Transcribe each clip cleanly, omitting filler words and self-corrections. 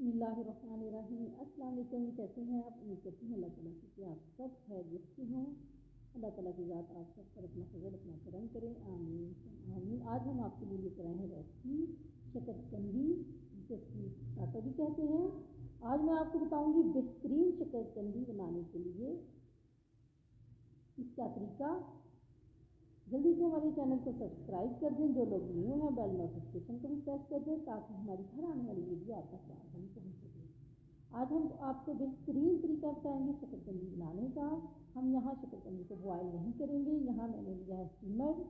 बिस्मिल्लाहिर्रहमानिर्रहीम। अस्सलाम वालेकुम। कैसे हैं आप? उम्मीद करती हूँ अल्लाह ताला की आप सब खैरियत से हों। अल्लाह ताला की ज़ात आप सब पर अपना फजल अपना करम करें। आमीन आमीन। आज हम आपके लिए लेकर आए हैं रेसिपी शकरकंदी, जिसे टाटो भी कहते हैं। आज मैं आपको बताऊंगी बेहतरीन शकरकंदी बनाने के लिए इसका तरीका। जल्दी से हमारे चैनल को सब्सक्राइब कर दें। जो लोग न्यू हैं बेल नोटिफिकेशन को भी प्रेस कर दें ताकि हमारी हर आने वाली वीडियो आप तक आसानी पहुँच सके। आज हम आपको बेहतरीन तरीका बताएंगे शकरकंदी बनाने का। हम यहाँ शकरकंदी को बॉयल नहीं करेंगे। यहाँ मैंने लिया है स्टीमर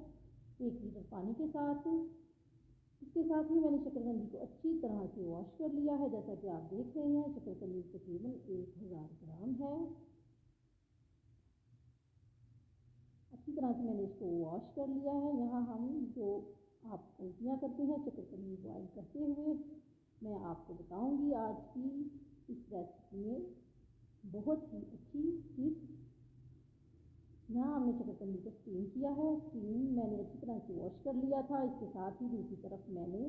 1 लीटर पानी के साथ। इसके साथ ही मैंने शकरकंदी को अच्छी तरह से वॉश कर लिया है। जैसा कि आप देख रहे हैं शकरकंदी तकरीबन 1000 ग्राम है। अच्छी तरह से मैंने इसको वॉश कर लिया है। यहाँ हम जो आप गलतियाँ करते हैं शकरकंदी बॉयल करते हुए, मैं आपको बताऊंगी आज की इस रेसिपी में बहुत ही अच्छी टिप्स। यहाँ हमने शकरकंदी को स्टीम किया है। स्टीम मैंने अच्छी तरह से वॉश कर लिया था। इसके साथ ही दूसरी तरफ मैंने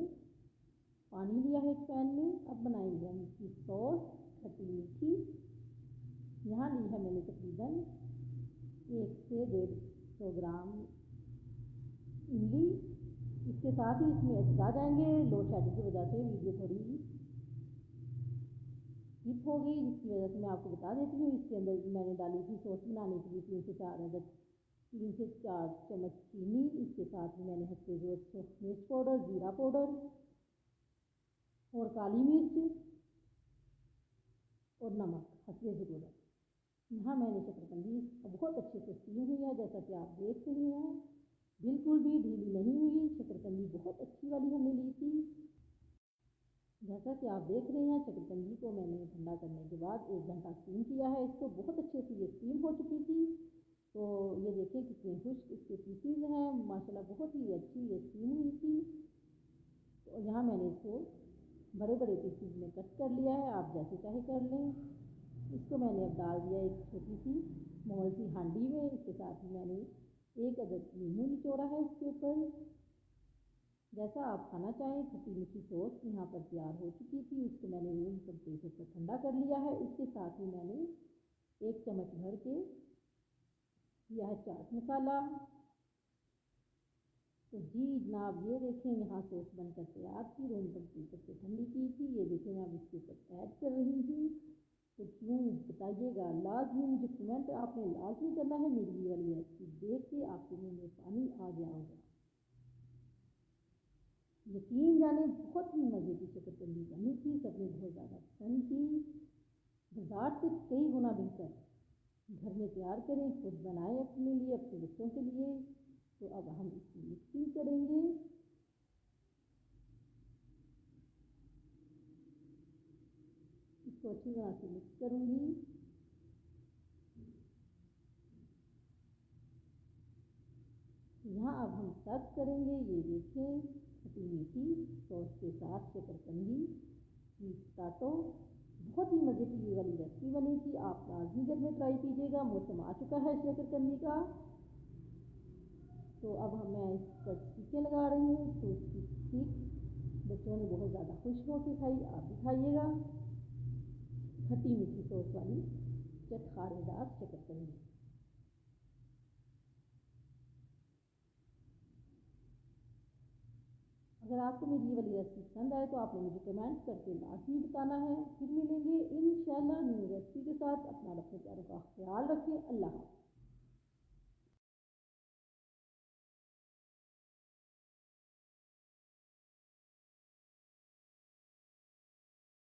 पानी लिया है एक पैन में। अब बनाएंगे हम इसकी सॉस खट्टी मीठी। यहाँ ली है मैंने तकरीबन 1 से 150 ग्राम इमली। इसके साथ ही इसमें आ जाएंगे। लोड शेडिंग की वजह से वीडियो थोड़ी स्किप हो गई, जिसकी वजह से मैं आपको बता देती हूँ। इसके अंदर मैंने डाली थी सॉस बनाने के लिए 3 से 4 चम्मच चीनी। इसके साथ ही मैंने हल्के मिर्च पाउडर, जीरा पाउडर और काली मिर्च और नमक हल्के ज़रूरत। यहाँ मैंने शकरकंदी बहुत अच्छे से स्टीम हुई है। जैसा कि आप देख रहे हैं बिल्कुल भी ढीली नहीं हुई। शकरकंदी बहुत अच्छी वाली हमने ली थी। जैसा कि आप देख रहे हैं शकरकंदी को मैंने ठंडा करने के बाद 1 घंटा स्टीम किया है। इसको बहुत अच्छे से ये स्टीम हो चुकी थी। तो ये देखें कितने खुश्क इसके पीसीज हैं माशाल्लाह, बहुत ही अच्छी ये स्टीम हुई थी। तो यहाँ मैंने इसको बड़े बड़े पीसीज में कट कर लिया है। आप जैसे चाहे कर लें। इसको मैंने अब डाल दिया एक छोटी सी स्मॉल सी हांडी में। इसके साथ ही मैंने 1 अदद नींबू निचोड़ा है इसके ऊपर। जैसा आप खाना चाहें। खट्टी मीठी सॉस यहाँ पर तैयार हो चुकी थी। उसको मैंने रूम टेम्परेचर पर ठंडा कर लिया है। इसके साथ ही मैंने 1 चम्मच भर के किया है चाट मसाला। तो जी जनाब ये देखें यहाँ सॉस बनकर तैयार थी। रूम टेम्परेचर पर ठंडी की थी। ये देखें मैं अब इसके ऊपर ऐड कर रही हूँ। तो क्यों बताइएगा लाजमी, मुझे कमेंट आपने लाजमी करना है। मेरी वाली रेसिपी देख के आपके मुँह में पानी आ गया होगा। यकीन जाने बहुत ही मज़े की शकरकंदी बनी थी। सबने बहुत ज़्यादा पसंद की। बाजार से कई गुना बेहतर घर में तैयार करें, खुद बनाएं अपने लिए, अपने बच्चों के लिए। तो अब हम इसकी मिक्सिंग करेंगे। इसको अच्छी तरह से मिक्स करूँगी। यहाँ अब हम सर्व करेंगे। ये देखें खट्टी मीठी सॉस के साथ शकरकंदी की टाटो। बहुत ही मज़े की ये वाली रेसिपी बनी थी। आप लाजमी घर में ट्राई कीजिएगा। मौसम आ चुका है शकरकंदी का। तो अब मैं इस पर टीके लगा रही हूँ। तो इसकी स्टिक बच्चों ने बहुत ज़्यादा खुश होकर खाई। आप भी खाइएगा खट्टी मीठी सॉस वाली चटखारेदार शकरकंदी। अगर आपको मेरी ये वाली रेसिपी पसंद आए तो आपने मुझे कमेंट करके लाजमी बताना है। फिर मिलेंगे इंशाल्लाह न्यू रेसिपी के साथ। अपना और अपने प्यारों का ख्याल रखें। अल्लाह हाफ़िज़।